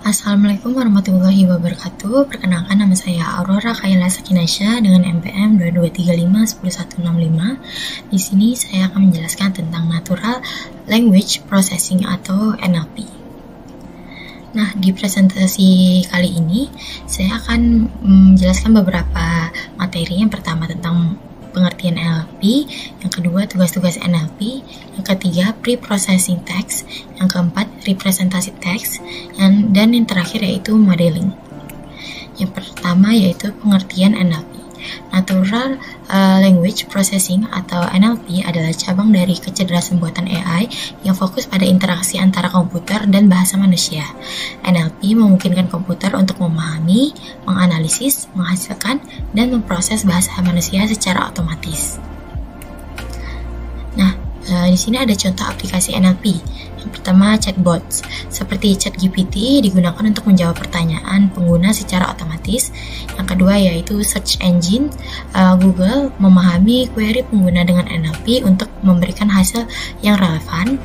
Assalamualaikum warahmatullahi wabarakatuh. Perkenalkan, nama saya Aurora Kayla Sakinasha dengan NPM 2235 10165. Di sini saya akan menjelaskan tentang Natural Language Processing atau NLP. Nah, di presentasi kali ini saya akan menjelaskan beberapa materi. Yang pertama tentang pengertian NLP, yang kedua tugas-tugas NLP, yang ketiga pre-processing text, yang keempat representasi teks, dan yang terakhir yaitu modeling. Yang pertama yaitu pengertian NLP. Natural Language Processing atau NLP adalah cabang dari kecerdasan buatan AI yang fokus pada interaksi antara komputer dan bahasa manusia. NLP memungkinkan komputer untuk memahami, menganalisis, menghasilkan, dan memproses bahasa manusia secara otomatis. Nah, di sini ada contoh aplikasi NLP. Yang pertama, chatbots. Seperti ChatGPT digunakan untuk menjawab pertanyaan pengguna secara otomatis. Yang kedua yaitu search engine. Google memahami query pengguna dengan NLP untuk memberikan hasil yang relevan.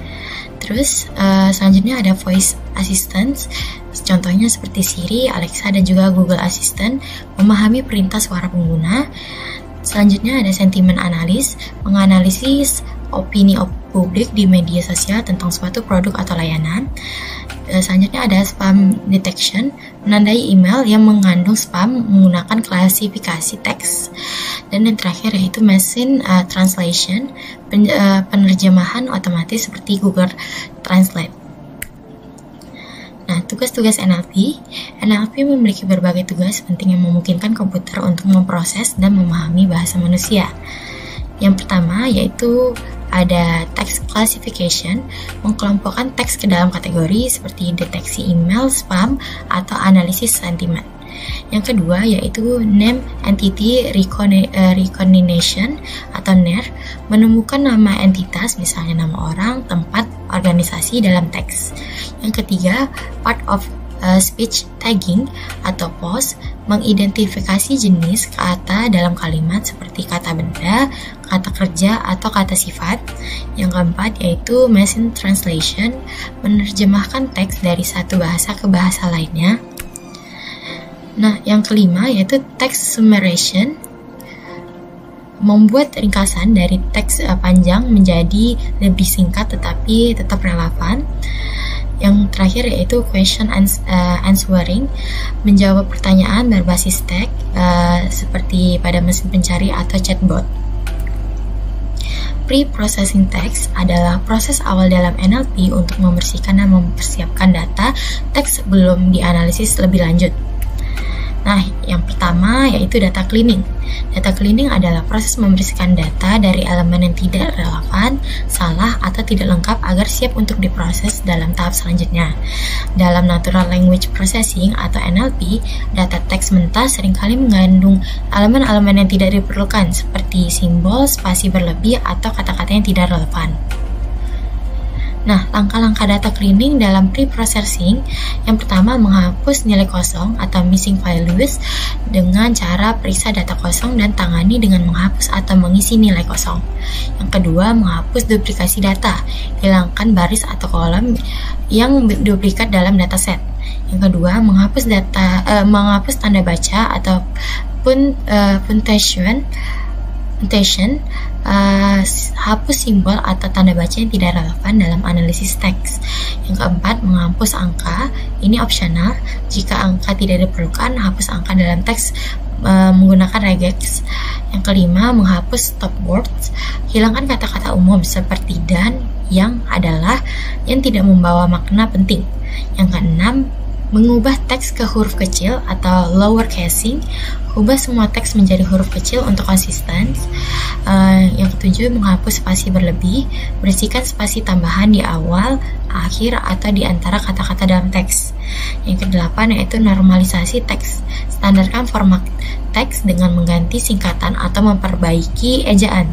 Terus selanjutnya ada voice assistant. Contohnya seperti Siri, Alexa, dan juga Google Assistant memahami perintah suara pengguna. Selanjutnya ada sentiment analysis, menganalisis opini publik di media sosial tentang suatu produk atau layanan. Selanjutnya ada spam detection, menandai email yang mengandung spam menggunakan klasifikasi teks. Dan yang terakhir yaitu machine translation, penerjemahan otomatis seperti Google Translate. Nah, tugas-tugas NLP memiliki berbagai tugas penting yang memungkinkan komputer untuk memproses dan memahami bahasa manusia. Yang pertama yaitu ada text classification, mengkelompokkan teks ke dalam kategori seperti deteksi email, spam, atau analisis sentimen. Yang kedua yaitu name entity recognition atau NER, menemukan nama entitas, misalnya nama orang, tempat, organisasi dalam teks. Yang ketiga, part of speech tagging atau POS, mengidentifikasi jenis kata dalam kalimat seperti kata benda, kata kerja, atau kata sifat. Yang keempat yaitu machine translation, menerjemahkan teks dari satu bahasa ke bahasa lainnya. Nah, yang kelima yaitu text summarization, membuat ringkasan dari teks panjang menjadi lebih singkat tetapi tetap relevan. Yang terakhir yaitu question answering, menjawab pertanyaan berbasis teks seperti pada mesin pencari atau chatbot. Pre-processing text adalah proses awal dalam NLP untuk membersihkan dan mempersiapkan data teks sebelum dianalisis lebih lanjut. Nah, yang pertama yaitu data cleaning. Data cleaning adalah proses membersihkan data dari elemen yang tidak relevan, salah, atau tidak lengkap agar siap untuk diproses dalam tahap selanjutnya. Dalam Natural Language Processing atau NLP, data teks mentah seringkali mengandung elemen-elemen yang tidak diperlukan seperti simbol, spasi berlebih, atau kata-kata yang tidak relevan. Nah, langkah-langkah data cleaning dalam pre-processing, yang pertama menghapus nilai kosong atau missing values dengan cara periksa data kosong dan tangani dengan menghapus atau mengisi nilai kosong. Yang kedua, menghapus duplikasi data, hilangkan baris atau kolom yang duplikat dalam dataset. Yang kedua, menghapus tanda baca atau puntation, hapus simbol atau tanda baca yang tidak relevan dalam analisis teks. Yang keempat, menghapus angka. Ini opsional. Jika angka tidak diperlukan, hapus angka dalam teks menggunakan regex. Yang kelima, menghapus stop words. Hilangkan kata-kata umum seperti dan, yang, adalah, yang tidak membawa makna penting. Yang keenam, mengubah teks ke huruf kecil atau lower casing. Ubah semua teks menjadi huruf kecil untuk konsisten. Yang ketujuh, menghapus spasi berlebih. Bersihkan spasi tambahan di awal, akhir, atau di antara kata-kata dalam teks. Yang kedelapan yaitu normalisasi teks. Standarkan format teks dengan mengganti singkatan atau memperbaiki ejaan.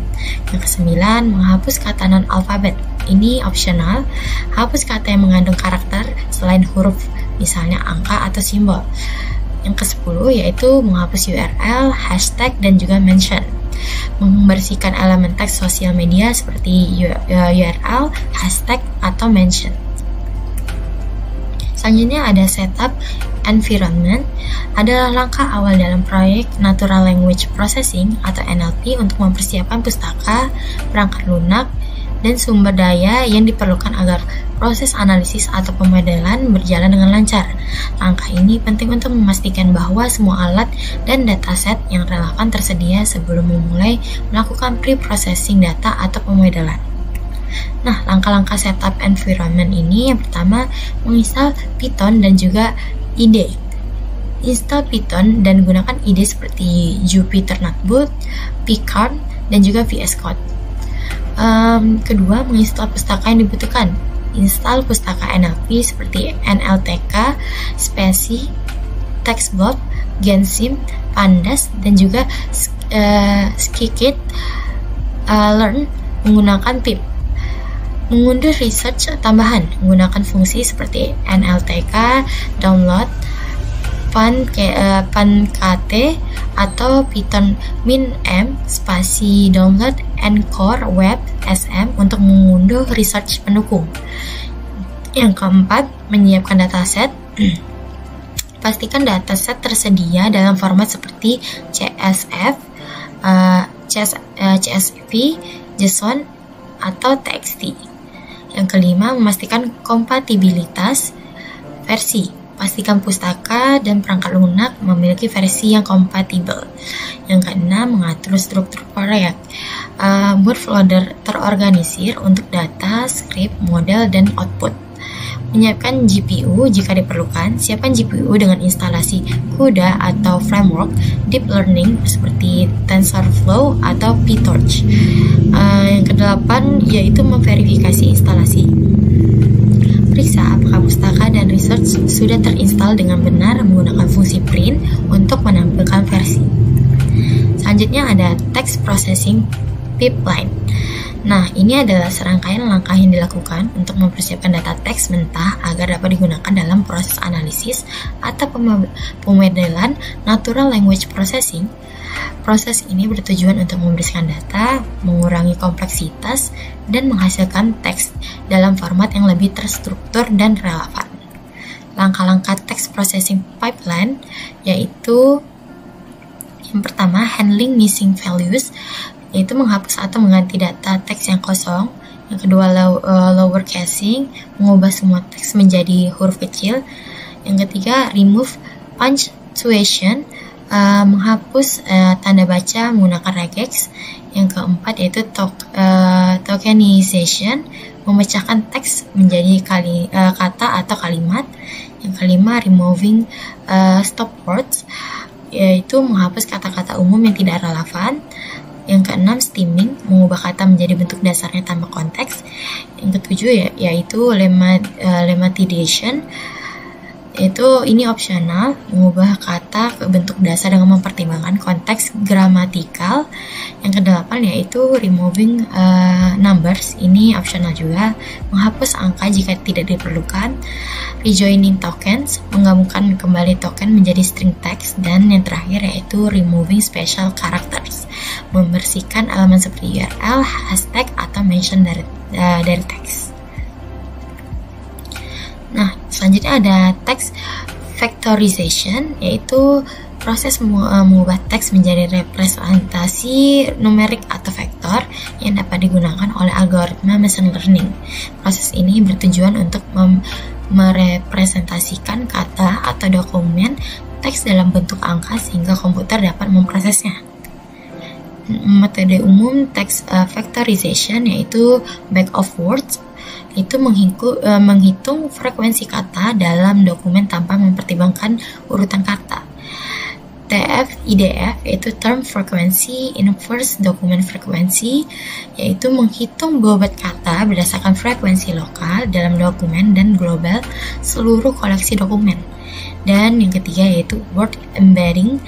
Yang kesembilan, menghapus kata non-alfabet. Ini opsional. Hapus kata yang mengandung karakter selain huruf, misalnya angka atau simbol. Yang ke-10 yaitu menghapus URL, hashtag, dan juga mention. Membersihkan elemen teks sosial media seperti URL, hashtag, atau mention. Selanjutnya ada setup environment, adalah langkah awal dalam proyek Natural Language Processing atau NLP untuk mempersiapkan pustaka, perangkat lunak, dan sumber daya yang diperlukan agar proses analisis atau pemodelan berjalan dengan lancar. Langkah ini penting untuk memastikan bahwa semua alat dan dataset yang relevan tersedia sebelum memulai melakukan pre-processing data atau pemodelan. Nah, langkah-langkah setup environment ini yang pertama, menginstal Python dan juga IDE. Install Python dan gunakan IDE seperti Jupyter Notebook, Picard, dan juga VS Code. Kedua, menginstal pustaka yang dibutuhkan. Install pustaka NLP seperti NLTK, Specie, Textbook, Gensim, Pandas, dan juga Scikit Learn menggunakan pip. Mengunduh research tambahan menggunakan fungsi seperti NLTK, download, PanKT, atau Python min-m spasi download Encore Web SM untuk mengunduh research pendukung. Yang keempat, menyiapkan dataset. Pastikan dataset tersedia dalam format seperti CSV, JSON, atau TXT. Yang kelima, memastikan kompatibilitas versi. Pastikan pustaka dan perangkat lunak memiliki versi yang kompatibel. Yang keenam, mengatur struktur proyek. Buat folder terorganisir untuk data, script, model, dan output. Menyiapkan GPU jika diperlukan. Siapkan GPU dengan instalasi CUDA atau framework deep learning seperti TensorFlow atau PyTorch. Yang kedelapan, yaitu memverifikasi instalasi. Periksa apakah pustaka dan research sudah terinstal dengan benar menggunakan fungsi print untuk menampilkan versi. Selanjutnya ada text processing pipeline. Nah, ini adalah serangkaian langkah yang dilakukan untuk mempersiapkan data teks mentah agar dapat digunakan dalam proses analisis atau pemodelan natural language processing. Proses ini bertujuan untuk membersihkan data, mengurangi kompleksitas, dan menghasilkan teks dalam format yang lebih terstruktur dan relevan. Langkah-langkah text processing pipeline yaitu yang pertama, handling missing values, yaitu menghapus atau mengganti data teks yang kosong. Yang kedua, lower casing, mengubah semua teks menjadi huruf kecil. Yang ketiga, remove punctuation, menghapus tanda baca menggunakan regex. Yang keempat yaitu tokenization, memecahkan teks menjadi kata atau kalimat. Yang kelima, removing stop words, yaitu menghapus kata-kata umum yang tidak relevan. Yang keenam, stemming, mengubah kata menjadi bentuk dasarnya tanpa konteks. Yang ketujuh yaitu lemmatization, itu ini opsional, mengubah kata ke bentuk dasar dengan mempertimbangkan konteks gramatikal. Yang kedelapan yaitu removing numbers, ini opsional juga, menghapus angka jika tidak diperlukan. Rejoining tokens, menggabungkan kembali token menjadi string text. Dan yang terakhir yaitu removing special characters, membersihkan elemen seperti URL, hashtag, atau mention dari teks. Nah, selanjutnya ada text factorization, yaitu proses mengubah teks menjadi representasi numerik atau vektor yang dapat digunakan oleh algoritma machine learning. Proses ini bertujuan untuk merepresentasikan kata atau dokumen teks dalam bentuk angka sehingga komputer dapat memprosesnya. Metode umum text factorization yaitu bag of words, itu menghitung frekuensi kata dalam dokumen tanpa mempertimbangkan urutan kata. TF-IDF yaitu term frequency inverse document frequency, yaitu menghitung bobot kata berdasarkan frekuensi lokal dalam dokumen dan global seluruh koleksi dokumen. Dan yang ketiga yaitu word embedding,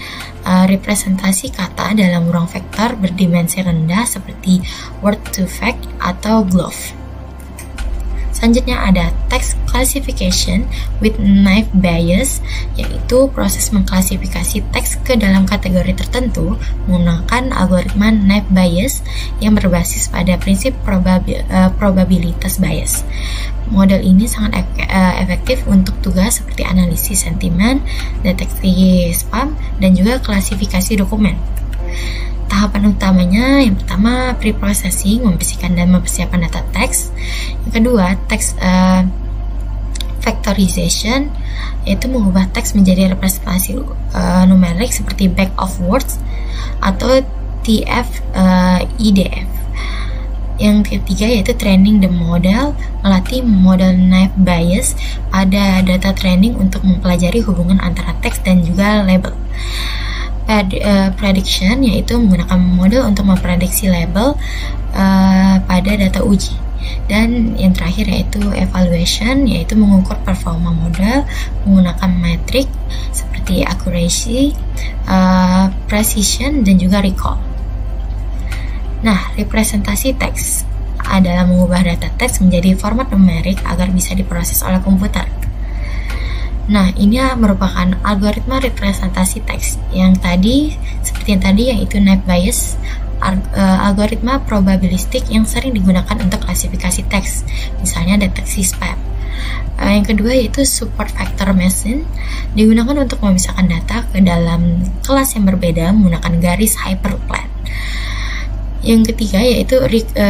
representasi kata dalam ruang vektor berdimensi rendah seperti word to vec atau GLOF. Selanjutnya ada text classification with naive Bayes, yaitu proses mengklasifikasi teks ke dalam kategori tertentu menggunakan algoritma naive Bayes yang berbasis pada prinsip probabilitas bias. Model ini sangat efektif untuk tugas seperti analisis sentimen, deteksi spam, dan juga klasifikasi dokumen. Tahapan utamanya, yang pertama pre-processing, membersihkan dan mempersiapkan data teks. Yang kedua, text factorization, yaitu mengubah teks menjadi representasi numerik seperti bag of words atau TF-IDF. Yang ketiga yaitu training the model, melatih model naive Bayes pada data training untuk mempelajari hubungan antara teks dan juga label. Prediction, yaitu menggunakan model untuk memprediksi label pada data uji. Dan yang terakhir yaitu evaluation, yaitu mengukur performa model menggunakan metrik seperti accuracy, precision, dan juga recall. Nah, representasi teks adalah mengubah data teks menjadi format numerik agar bisa diproses oleh komputer. Nah, ini merupakan algoritma representasi teks yang tadi, seperti yang tadi, yaitu naive Bayes, algoritma probabilistik yang sering digunakan untuk klasifikasi teks, misalnya deteksi spam. Yang kedua yaitu support vector machine, digunakan untuk memisahkan data ke dalam kelas yang berbeda menggunakan garis hyperplane. Yang ketiga yaitu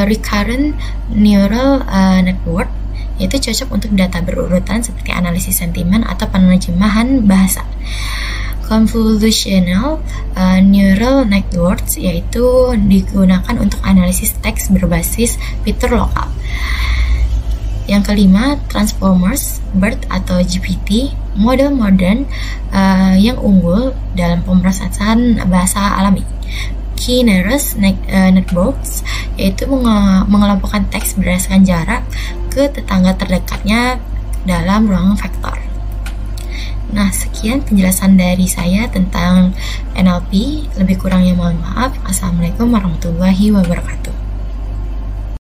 recurrent neural network, yaitu cocok untuk data berurutan seperti analisis sentimen atau penerjemahan bahasa. Convolutional neural networks, yaitu digunakan untuk analisis teks berbasis fitur lokal. Yang kelima, transformers, BERT atau GPT, model modern yang unggul dalam pemrosesan bahasa alami. K-nearest networks, yaitu mengelompokkan teks berdasarkan jarak ke tetangga terdekatnya dalam ruang vektor. Nah, sekian penjelasan dari saya tentang NLP. Lebih kurangnya mohon maaf. Assalamualaikum warahmatullahi wabarakatuh.